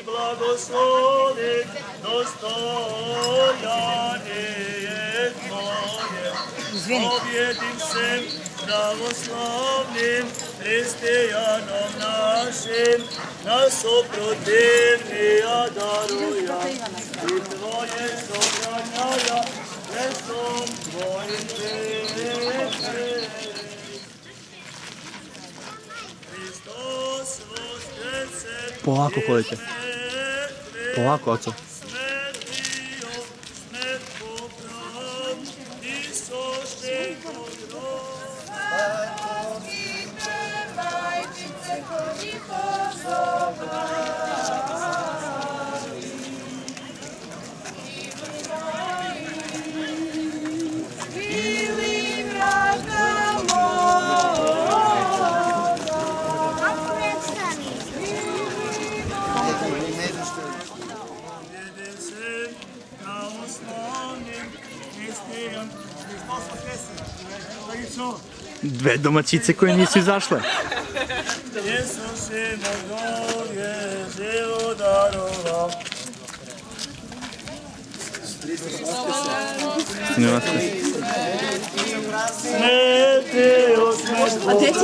blagoslovi, dostojan je Tvoje. Pobjedim se pravoslavnim hristijanom našim, nas oprotivnija daruja i Tvoje sobranjaja Hrestom Tvojim veče. Hristos voskreće, Polako hodite. Polako, oco. smrtio, smrt poprav, Isošte pogrov. Pobjedim se pravoslavnim hristijan. Hristos voskreće. Dve domaćice koje nisu izašle. Isus je Bogovje živo darovao. Smetio, smetio. A gdje će se?